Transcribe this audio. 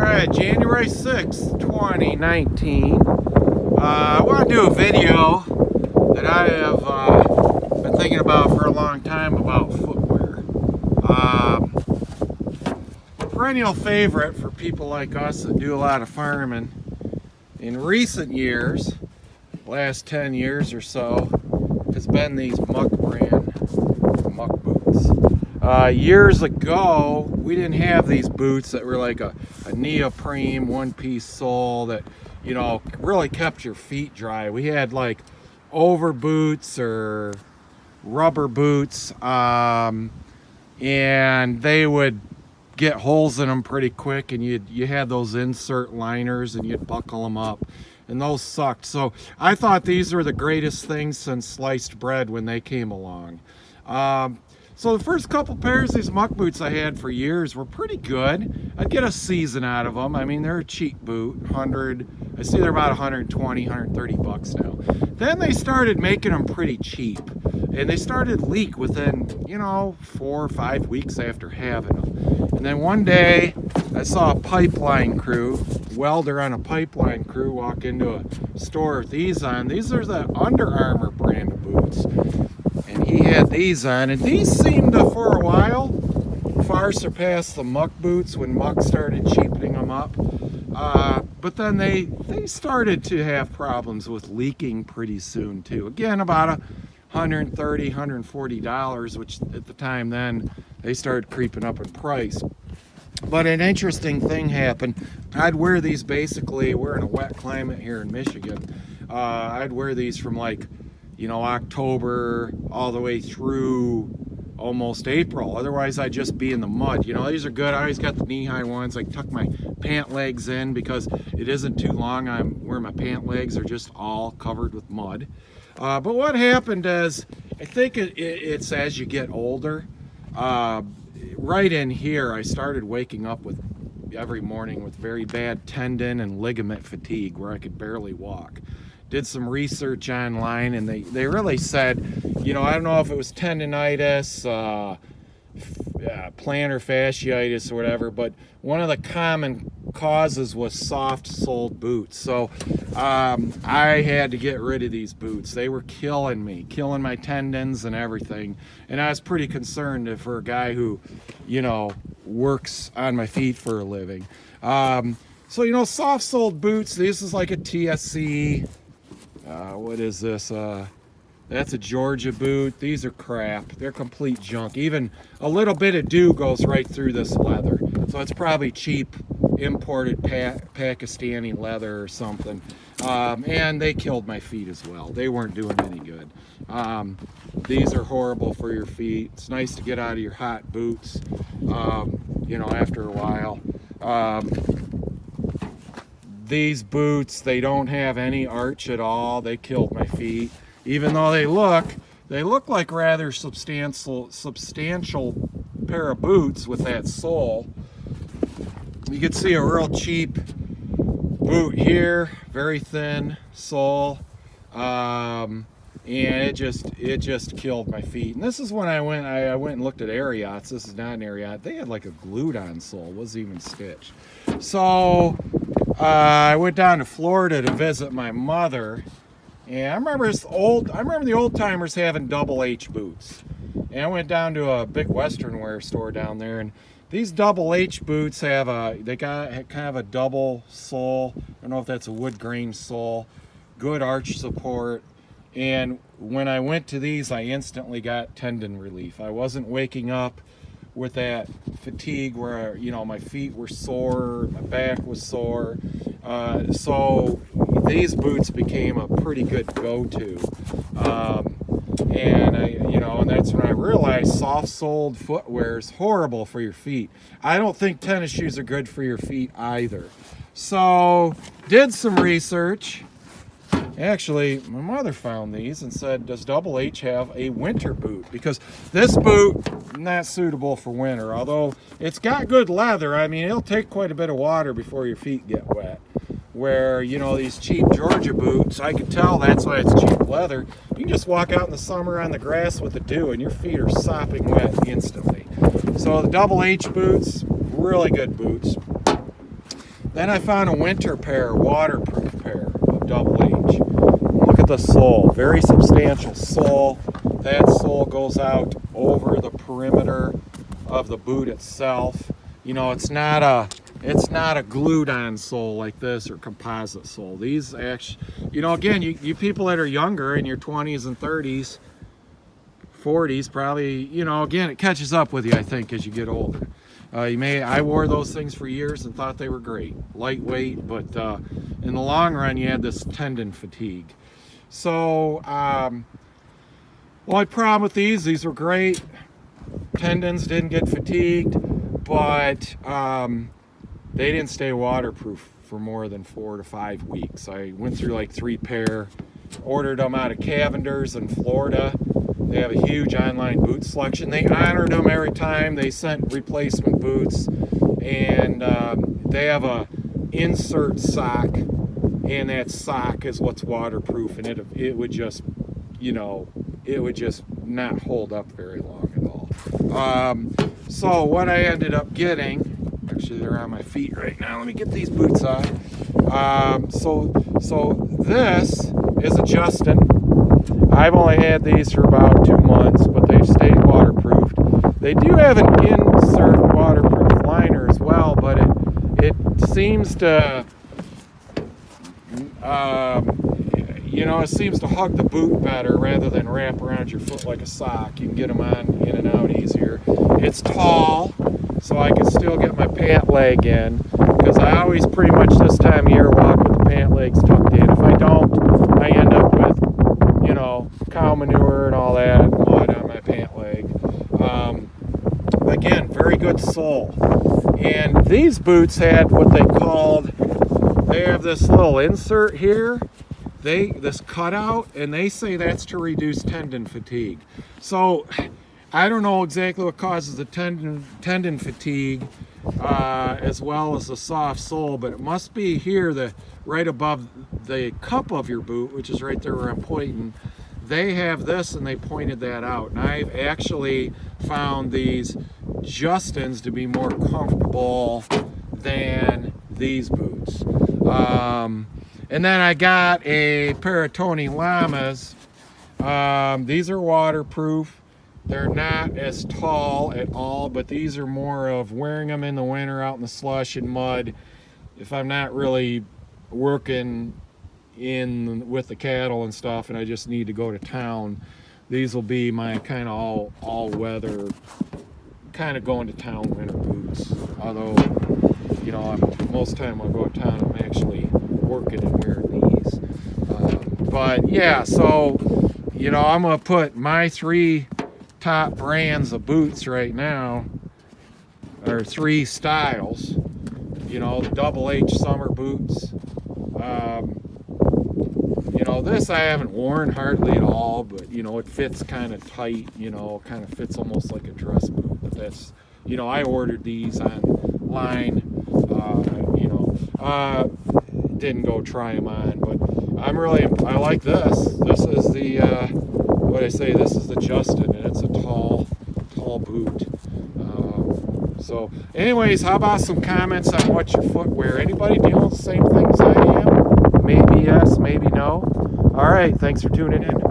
Alright, January 6th, 2019. I want to do a video that I have been thinking about for a long time about footwear. A perennial favorite for people like us that do a lot of farming. In recent years, last 10 years or so, has been these Muck brand Muck Boots. Years ago, we didn't have these boots that were like a neoprene one-piece sole that, you know, really kept your feet dry. We had like over boots or rubber boots, and they would get holes in them pretty quick, and you had those insert liners and you'd buckle them up, and those sucked. So I thought these were the greatest things since sliced bread when they came along. So the first couple pairs of these Muck Boots I had for years were pretty good. I'd get a season out of them. I mean, they're a cheap boot, I see they're about 120, 130 bucks now. Then they started making them pretty cheap, and they started to leak within, you know, 4 or 5 weeks after having them. And then one day I saw a pipeline crew, welder on a pipeline crew, walk into a store with these on. These are the Under Armour brand of boots. And he had these on, and these seemed to, for a while, far surpass the Muck Boots when Muck started cheapening them up. But then they started to have problems with leaking pretty soon too. Again, about $130, $140, which at the time then, they started creeping up in price. But an interesting thing happened. I'd wear these basically, we're in a wet climate here in Michigan. I'd wear these from like, you know, October all the way through almost April. Otherwise, I'd just be in the mud. You know, these are good. I always got the knee-high ones. I tuck my pant legs in because it isn't too long where my pant legs are just all covered with mud. But what happened is, I think it's as you get older, right in here, I started waking up with every morning with very bad tendon and ligament fatigue where I could barely walk. Did some research online, and they really said, you know, I don't know if it was tendonitis, plantar fasciitis or whatever, but one of the common causes was soft-soled boots. So I had to get rid of these boots. They were killing me, killing my tendons and everything. And I was pretty concerned for a guy who, you know, works on my feet for a living. So, you know, soft-soled boots, this is like a TSE. What is this? That's a Georgia boot. These are crap. They're complete junk. Even a little bit of dew goes right through this leather. So it's probably cheap imported Pakistani leather or something. And they killed my feet as well. They weren't doing any good. These are horrible for your feet. It's nice to get out of your hot boots, you know, after a while. These boots, they don't have any arch at all. They killed my feet. Even though they look like rather substantial pair of boots with that sole. You can see a real cheap boot here, very thin sole, and it just killed my feet. And this is when I went and looked at Ariats. This is not an Ariat. They had like a glued-on sole, wasn't even stitched. So I went down to Florida to visit my mother, and I remember the old timers having double H boots. And I went down to a big Western wear store down there, and these double H boots they got kind of a double sole. I don't know if that's a wood grain sole, good arch support. And when I went to these, I instantly got tendon relief. I wasn't waking up with that fatigue where, you know, my feet were sore, my back was sore. So these boots became a pretty good go-to. And that's when I realized soft-soled footwear is horrible for your feet. I don't think tennis shoes are good for your feet either. So did some research. Actually, my mother found these and said, does Double H have a winter boot? Because this boot, not suitable for winter, although it's got good leather. I mean, it'll take quite a bit of water before your feet get wet. Where, you know, these cheap Georgia boots, I could tell that's why it's cheap leather. You can just walk out in the summer on the grass with the dew and your feet are sopping wet instantly. So the Double H boots, really good boots. Then I found a winter pair, waterproof pair of Double H. Look at the sole, very substantial sole. That sole goes out over the perimeter of the boot itself. You know, it's not a glued on sole like this or composite sole. These actually, you know, again, you people that are younger in your 20s and 30s, 40s probably, you know, again, it catches up with you, I think, as you get older. I wore those things for years and thought they were great, lightweight, but in the long run, you had this tendon fatigue. So, only problem with these were great. Tendons didn't get fatigued, but they didn't stay waterproof for more than 4 to 5 weeks. I went through like 3 pair, ordered them out of Cavender's in Florida. They have a huge online boot selection. They honored them every time. They sent replacement boots, and they have a insert sock, and that sock is what's waterproof, and it would just, you know, it would just not hold up very long at all. So what I ended up getting, actually they're on my feet right now. Let me get these boots on. So this is a Justin. I've only had these for about 2 months, but they've stayed waterproofed. They do have an insert waterproof liner as well, but it seems to, you know, it seems to hug the boot better rather than wrap around your foot like a sock. You can get them on in and out easier. It's tall, so I can still get my pant leg in, because I always pretty much this time of year walk with the pant legs tucked in. If I don't, I end up with, you know, cow manure and all that, mud on my pant leg. Again, very good sole. And these boots had what they called, they have this little insert here, this cutout, and they say that's to reduce tendon fatigue. So I don't know exactly what causes the tendon fatigue as well as the soft sole, but it must be here, right above the cup of your boot, which is right there where I'm pointing. They have this, and they pointed that out. And I've actually found these Justins to be more comfortable than these boots. And then I got a pair of Tony Llamas. These are waterproof. They're not as tall at all, but these are more of wearing them in the winter out in the slush and mud. If I'm not really working in with the cattle and stuff and I just need to go to town, these will be my kind of all weather, kind of going to town winter boots. Although, you know, most of the time when I go to town, I'm actually working and wearing these. But yeah, so, you know, I'm gonna put my 3 top brands of boots right now, or 3 styles. You know, the Double H summer boots. You know, this I haven't worn hardly at all, but, you know, it fits kind of tight, you know, kind of fits almost like a dress boot. But that's, you know, I ordered these online, you know, didn't go try them on, but I like this. This is the, what I say, this is the Justin, and it's a tall boot. So anyways, how about some comments on what's your footwear? Anybody dealing with the same things I am? Maybe yes, maybe no. All right, thanks for tuning in.